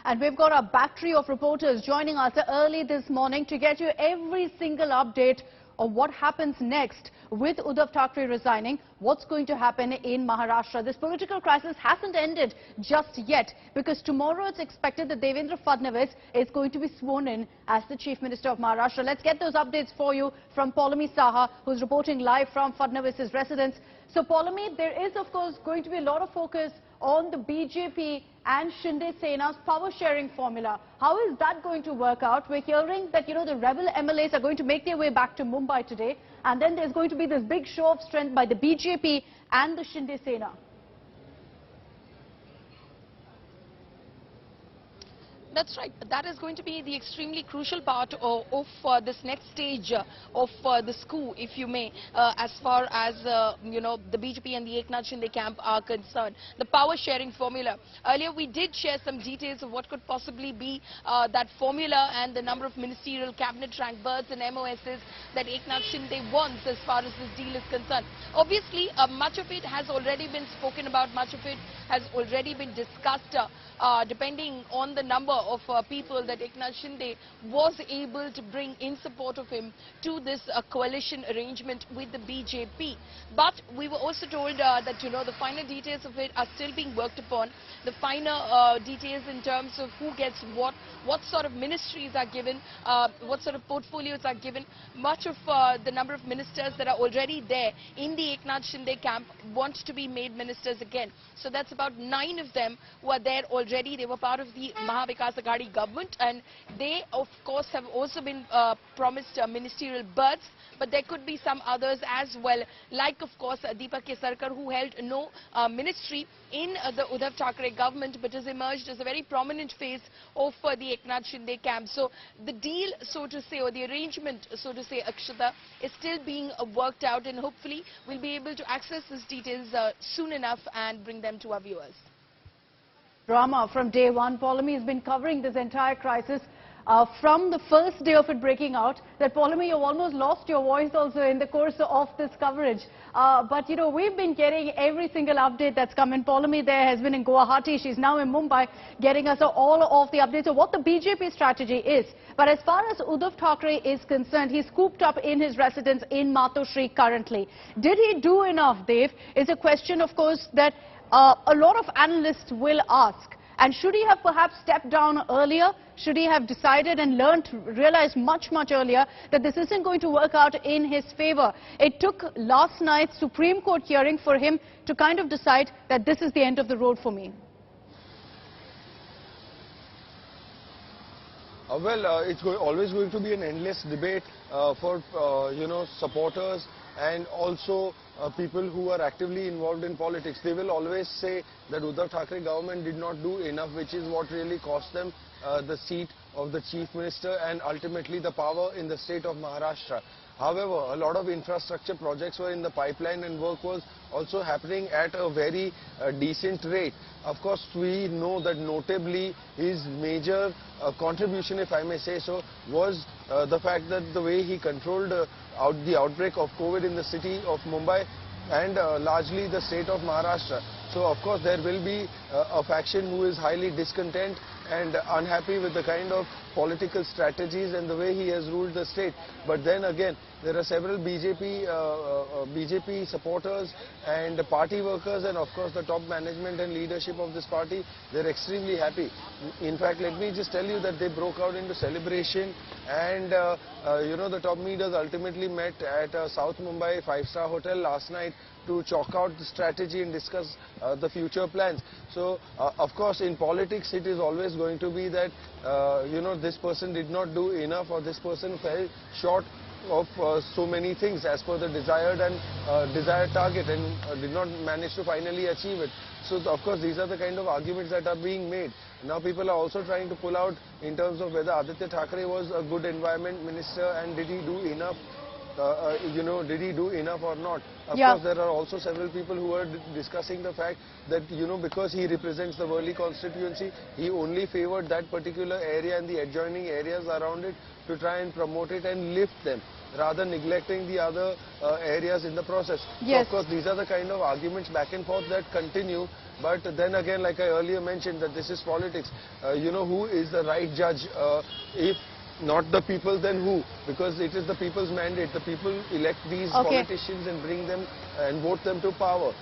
And we've got a battery of reporters joining us early this morning to get you every single update of what happens next with Uddhav Thackeray resigning, what's going to happen in Maharashtra. This political crisis hasn't ended just yet, because tomorrow it's expected that Devendra Fadnavis is going to be sworn in as the Chief Minister of Maharashtra. Let's get those updates for you from Paulami Saha, who's reporting live from Fadnavis's residence. So Paulami, there is of course going to be a lot of focus on the BJP and Shinde Sena's power sharing formula. How is that going to work out? We're hearing that, the rebel MLAs are going to make their way back to Mumbai today, and then there's going to be this big show of strength by the BJP and the Shinde Sena. That's right. That is going to be the extremely crucial part of this next stage of the coup, if you may, as far as, the BJP and the Eknath Shinde camp are concerned. The power sharing formula. Earlier, we did share some details of what could possibly be that formula and the number of ministerial cabinet rank berths and MOSs that Eknath Shinde wants as far as this deal is concerned. Obviously, much of it has already been spoken about. Much of it has already been discussed, depending on the number of people that Eknath Shinde was able to bring in support of him to this coalition arrangement with the BJP. But we were also told that, the final details of it are still being worked upon. The finer details in terms of who gets what sort of ministries are given, what sort of portfolios are given. Much of the number of ministers that are already there in the Eknath Shinde camp want to be made ministers again. So that's about 9 of them who are there already. They were part of the Mahavikas Aghadi government, and they of course have also been promised ministerial berths, but there could be some others as well, like of course Deepak Kesarkar, who held no ministry in the Uddhav Thackeray government, but has emerged as a very prominent face of the Eknath Shinde camp. So the deal, so to say, or the arrangement, so to say, Akshata, is still being worked out, and hopefully we'll be able to access these details soon enough and bring them to our viewers. Drama from day one. Paulami has been covering this entire crisis from the first day of it breaking out. That Paulami, you've almost lost your voice also in the course of this coverage. But we've been getting every single update that's come in. Paulami there has been in Guwahati. She's now in Mumbai, getting us all of the updates of what the BJP strategy is. But as far as Uddhav Thackeray is concerned, he's cooped up in his residence in Matoshri currently. Did he do enough, Dev? Is a question, of course, that a lot of analysts will ask. And should he have perhaps stepped down earlier? Should he have decided and realized much earlier that this isn't going to work out in his favor? It took last night's Supreme Court hearing for him to kind of decide that this is the end of the road for me. It's always going to be an endless debate for, supporters and also people who are actively involved in politics. They will always say that Uddhav Thackeray government did not do enough, which is what really cost them the seat of the Chief Minister and ultimately the power in the state of Maharashtra. However, a lot of infrastructure projects were in the pipeline and work was also happening at a very decent rate. Of course, we know that notably his major contribution, if I may say so, was the fact that the way he controlled the outbreak of COVID in the city of Mumbai and largely the state of Maharashtra. So of course there will be a faction who is highly discontent and unhappy with the kind of political strategies and the way he has ruled the state. But then again, there are several BJP supporters and party workers and of course the top management and leadership of this party. They're extremely happy. In fact, let me just tell you that they broke out into celebration, and the top leaders ultimately met at a South Mumbai 5-star hotel last night to chalk out the strategy and discuss the future plans. So of course in politics it is always going to be that this person did not do enough, or this person fell short of so many things as per the desired target and did not manage to finally achieve it. So of course these are the kind of arguments that are being made. Now people are also trying to pull out in terms of whether Aditya Thackeray was a good environment minister and did he do enough. Did he do enough or not? Of course, there are also several people who are discussing the fact that, because he represents the Worli constituency, he only favored that particular area and the adjoining areas around it to try and promote it and lift them, rather neglecting the other areas in the process. Yes. So, of course, these are the kind of arguments back and forth that continue. But then again, like I earlier mentioned, that this is politics. You know, who is the right judge? If not the people, then who? Because it is the people's mandate. The people elect these Okay. politicians and bring them and vote them to power.